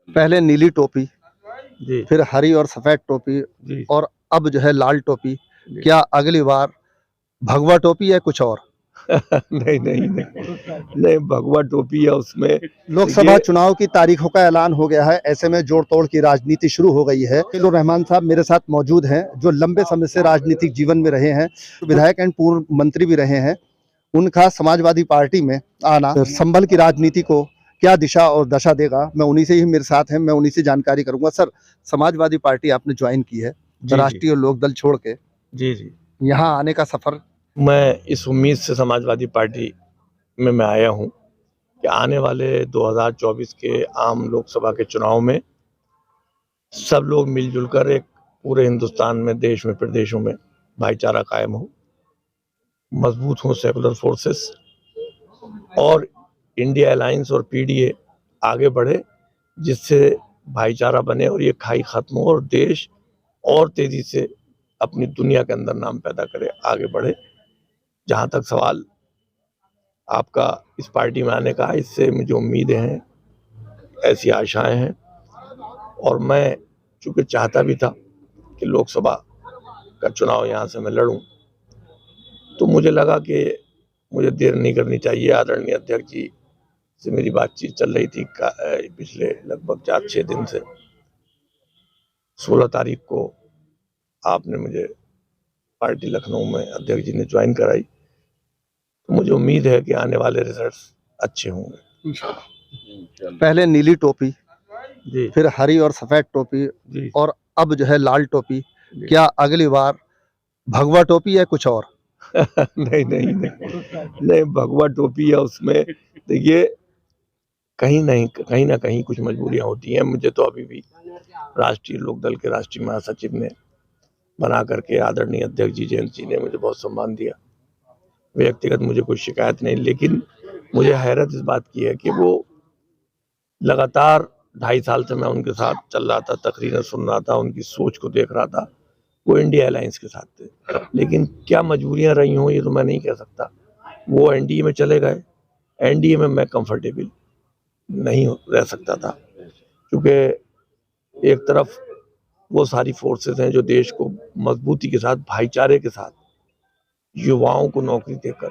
पहले नीली टोपी, जी फिर हरी और सफेद टोपी जी और अब जो है लाल टोपी। जी। क्या अगली बार भगवा टोपी या कुछ और? नहीं नहीं नहीं नहीं, भगवा टोपी है उसमें। लोकसभा देखिए, चुनाव की तारीखों का ऐलान हो गया है। ऐसे में जोड़ तोड़ की राजनीति शुरू हो गई है। अकीलुर रहमान साहब मेरे साथ मौजूद हैं, जो लंबे समय से राजनीतिक जीवन में रहे हैं, विधायक एंड पूर्व मंत्री भी रहे हैं। उनका समाजवादी पार्टी में आना संभल की राजनीति को क्या दिशा और दशा देगा, मैं उन्हीं से ही मेरे साथ हैं, मैं उन्हीं से जानकारी करूंगा। सर, समाजवादी पार्टी आपने ज्वाइन की है, जी जी राष्ट्रीय लोकदल छोड़ के जी जी। यहाँ आने का सफर? मैं इस उम्मीद से समाजवादी पार्टी में मैं आया हूं कि आने वाले 2024 के आम लोकसभा के चुनाव में सब लोग मिलजुल कर एक पूरे हिंदुस्तान में, देश में, प्रदेशों में भाईचारा कायम हो, मजबूत हो सेकुलर फोर्सेस, और इंडिया अलायंस और पीडीए आगे बढ़े, जिससे भाईचारा बने और ये खाई खत्म हो और देश और तेजी से अपनी दुनिया के अंदर नाम पैदा करे, आगे बढ़े। जहां तक सवाल आपका इस पार्टी में आने का, इससे मुझे उम्मीदें हैं, ऐसी आशाएं हैं। और मैं चूंकि चाहता भी था कि लोकसभा का चुनाव यहाँ से मैं लड़ूं, तो मुझे लगा कि मुझे देर नहीं करनी चाहिए। आदरणीय अध्यक्ष जी से मेरी बातचीत चल रही थी पिछले लगभग 4-6 दिन से। 16 तारीख को आपने मुझे पार्टी लखनऊ में अध्यक्ष जी ने ज्वाइन कराई, तो मुझे उम्मीद है कि आने वाले रिजल्ट्स अच्छे होंगे। पहले नीली टोपी, जी फिर हरी और सफेद टोपी जी और अब जो है लाल टोपी। जी। क्या अगली बार भगवा टोपी या कुछ और? नहीं नहीं नहीं नहीं, भगवा टोपी है उसमें। देखिए, कहीं ना कहीं कुछ मजबूरियां होती हैं। मुझे तो अभी भी राष्ट्रीय लोकदल के राष्ट्रीय महासचिव ने बना करके, आदरणीय अध्यक्ष जी जयंत जी ने मुझे बहुत सम्मान दिया। व्यक्तिगत मुझे कोई शिकायत नहीं, लेकिन मुझे हैरत इस बात की है कि वो लगातार 2.5 साल से मैं उनके साथ चल रहा था, तकरीरें सुन रहा था, उनकी सोच को देख रहा था। वो इंडिया अलायंस के साथ थे, लेकिन क्या मजबूरियां रही हों ये तो मैं नहीं कह सकता। वो एनडीए में चले गए। एनडीए में मैं कंफर्टेबल नहीं रह सकता था, क्योंकि एक तरफ वो सारी फोर्सेस हैं जो देश को मजबूती के साथ, भाईचारे के साथ, युवाओं को नौकरी देकर,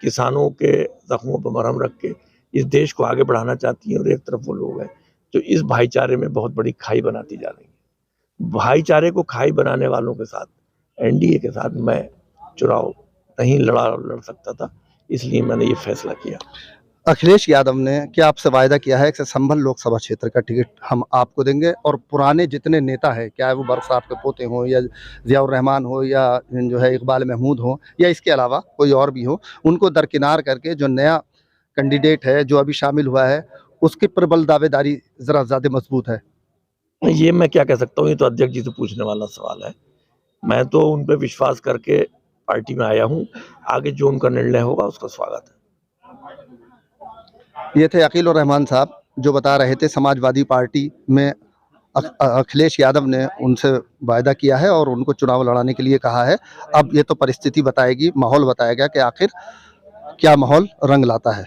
किसानों के जख्मों पर मरहम रख के इस देश को आगे बढ़ाना चाहती हैं, और एक तरफ वो लोग हैं जो इस भाईचारे में बहुत बड़ी खाई बनाती जा रही है। भाईचारे को खाई बनाने वालों के साथ, एनडीए के साथ मैं चुनाव नहीं लड़ सकता था, इसलिए मैंने ये फैसला किया। अखिलेश यादव ने क्या आपसे वायदा किया है कि संभल लोकसभा क्षेत्र का टिकट हम आपको देंगे, और पुराने जितने नेता हैं, क्या वो बर्ष साहब के पोते हों या जियाउर रहमान हो या जो है इकबाल महमूद हो या इसके अलावा कोई और भी हो, उनको दरकिनार करके जो नया कैंडिडेट है जो अभी शामिल हुआ है उसकी प्रबल दावेदारी जरा ज्यादा मजबूत है? ये मैं क्या कह सकता हूँ, ये तो अध्यक्ष जी से पूछने वाला सवाल है। मैं तो उन पर विश्वास करके पार्टी में आया हूँ। आगे जो उनका निर्णय होगा उसका स्वागत है। ये थे अकील रहमान साहब, जो बता रहे थे समाजवादी पार्टी में अखिलेश यादव ने उनसे वायदा किया है और उनको चुनाव लड़ाने के लिए कहा है। अब ये तो परिस्थिति बताएगी, माहौल बताएगा कि आखिर क्या माहौल रंग लाता है।